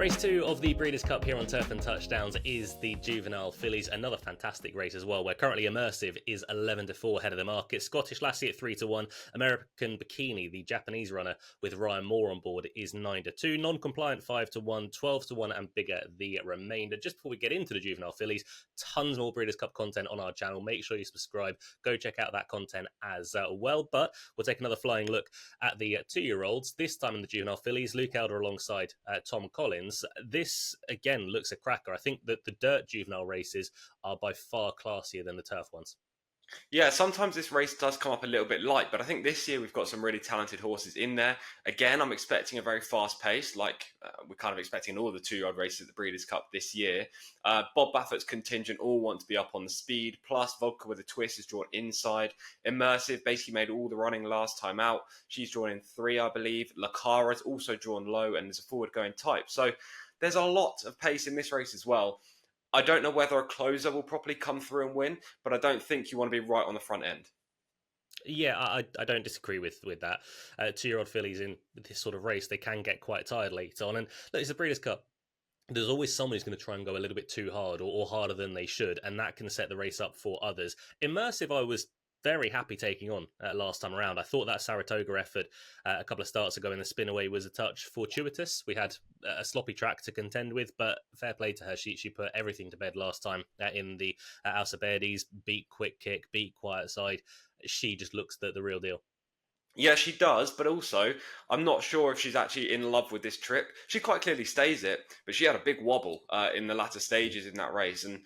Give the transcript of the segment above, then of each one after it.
Race 2 of the Breeders Cup here on Turf and Touchdowns is the Juvenile Fillies. Another fantastic race as well, where currently Immersive is 11-4 head of the market. Scottish Lassie at 3-1. American Bikini, the Japanese runner with Ryan Moore on board, is 9-2. Non-compliant 5-1, 12-1 and bigger the remainder. Just before we get into the Juvenile Fillies, tons more Breeders Cup content on our channel. Make sure you subscribe. Go check out that content as well. But we'll take another flying look at the 2-year-olds. This time in the Juvenile Fillies, Luke Elder alongside Tom Collins. This, again, looks a cracker. I think that the dirt juvenile races are by far classier than the turf ones. Yeah, sometimes this race does come up a little bit light, but I think this year we've got some really talented horses in there. Again, I'm expecting a very fast pace, like we're kind of expecting in all the 2-year-old races at the Breeders' Cup this year. Bob Baffert's contingent all want to be up on the speed, plus Vodka with a Twist is drawn inside. Immersive basically made all the running last time out. She's drawn in 3, I believe. Lacara's also drawn low and is a forward-going type. So there's a lot of pace in this race as well. I don't know whether a closer will properly come through and win, but I don't think you want to be right on the front end. Yeah, I don't disagree with that. 2-year-old fillies in this sort of race, they can get quite tired late on. And look, it's a Breeders' Cup. There's always someone who's going to try and go a little bit too hard or harder than they should, and that can set the race up for others. Immersive, I was very happy taking on last time around. I thought that Saratoga effort a couple of starts ago in the spin-away was a touch fortuitous. We had a sloppy track to contend with, but fair play to her. She put everything to bed last time in the Alcibiades, beat Quick Kick, beat Quiet Side. She just looks the real deal. Yeah, she does, but also, I'm not sure if she's actually in love with this trip. She quite clearly stays it, but she had a big wobble in the latter stages in that race, and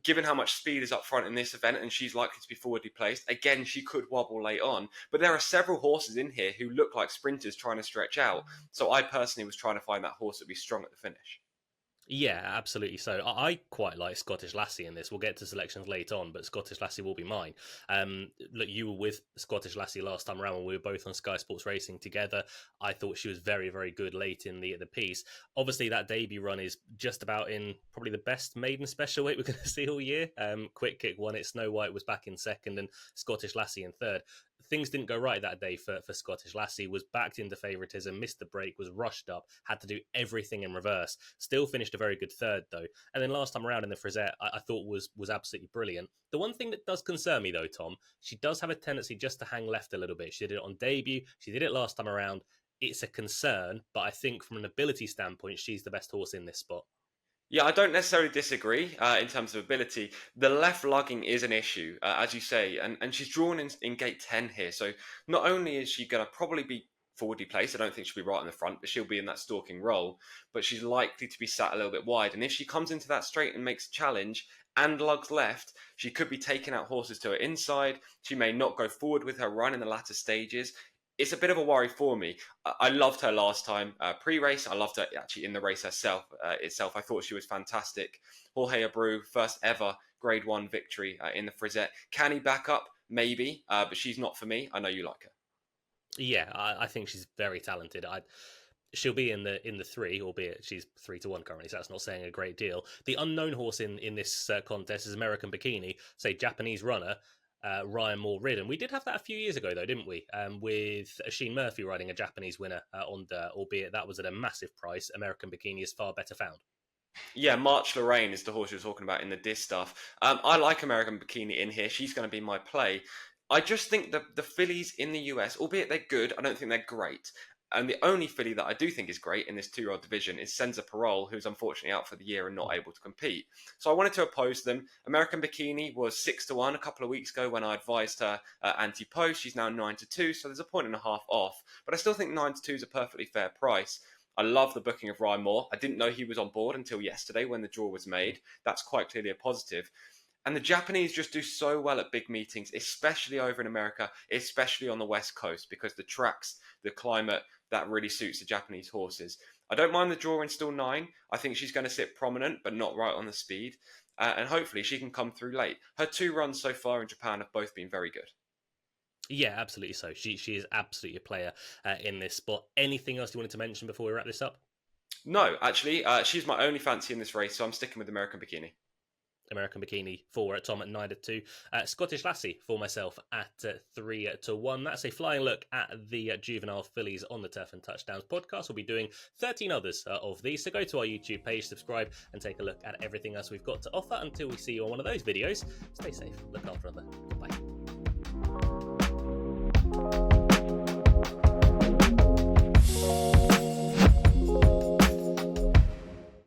given how much speed is up front in this event and she's likely to be forwardly placed, again, she could wobble late on. But there are several horses in here who look like sprinters trying to stretch out. So I personally was trying to find that horse that would be strong at the finish. Yeah, absolutely. So I quite like Scottish Lassie in this. We'll get to selections later on, but Scottish Lassie will be mine. Look, you were with Scottish Lassie last time around when we were both on Sky Sports Racing together. I thought she was very, very good late in the piece. Obviously, that debut run is just about in probably the best maiden special weight we're going to see all year. Quick Kick won it. Snow White was back in second and Scottish Lassie in third. Things didn't go right that day for Scottish Lassie, was backed into favouritism, missed the break, was rushed up, had to do everything in reverse. Still finished a very good third, though. And then last time around in the Frisette, I thought was absolutely brilliant. The one thing that does concern me, though, Tom, she does have a tendency just to hang left a little bit. She did it on debut. She did it last time around. It's a concern, but I think from an ability standpoint, she's the best horse in this spot. Yeah, I don't necessarily disagree in terms of ability. The left lugging is an issue, as you say, and she's drawn in gate 10 here. So not only is she going to probably be forwardly placed, I don't think she'll be right in the front, but she'll be in that stalking role, but she's likely to be sat a little bit wide. And if she comes into that straight and makes a challenge and lugs left, she could be taking out horses to her inside. She may not go forward with her run in the latter stages. It's a bit of a worry for me. I loved her last time pre-race. I loved her actually in the race itself. I thought she was fantastic. Jorge Abreu, first ever Grade 1 victory in the Frisette. Can he back up? Maybe, but she's not for me. I know you like her. Yeah, I think she's very talented. She'll be in the 3, albeit she's 3-1 currently, so that's not saying a great deal. The unknown horse in this contest is American Bikini, say Japanese runner. Ryan Moore ridden. We did have that a few years ago, though, didn't we? With Sheen Murphy riding a Japanese winner on the, albeit that was at a massive price. American Bikini is far better found. Yeah, March Lorraine is the horse you were talking about in the Diz stuff. I like American Bikini in here. She's going to be my play. I just think the fillies in the US, albeit they're good, I don't think they're great. And the only filly that I do think is great in this 2-year-old division is Senza Parole, who's unfortunately out for the year and not able to compete. So I wanted to oppose them. American Bikini was 6-1 a couple of weeks ago when I advised her anti-post. She's now 9-2, so there's a point and a half off. But I still think 9-2 is a perfectly fair price. I love the booking of Ryan Moore. I didn't know he was on board until yesterday when the draw was made. That's quite clearly a positive. And the Japanese just do so well at big meetings, especially over in America, especially on the West Coast, because the tracks, the climate, that really suits the Japanese horses. I don't mind the draw in still 9. I think she's going to sit prominent, but not right on the speed. And hopefully she can come through late. Her 2 runs so far in Japan have both been very good. Yeah, absolutely so. She is absolutely a player in this spot. Anything else you wanted to mention before we wrap this up? No, actually, she's my only fancy in this race, so I'm sticking with American Bikini. American Bikini for Tom at 9 to 2. Scottish Lassie for myself at 3 to 1. That's a flying look at the juvenile fillies on the Turf and Touchdowns podcast. We'll be doing 13 others of these. So go to our YouTube page, subscribe, and take a look at everything else we've got to offer. Until we see you on one of those videos, stay safe, look after other. Goodbye.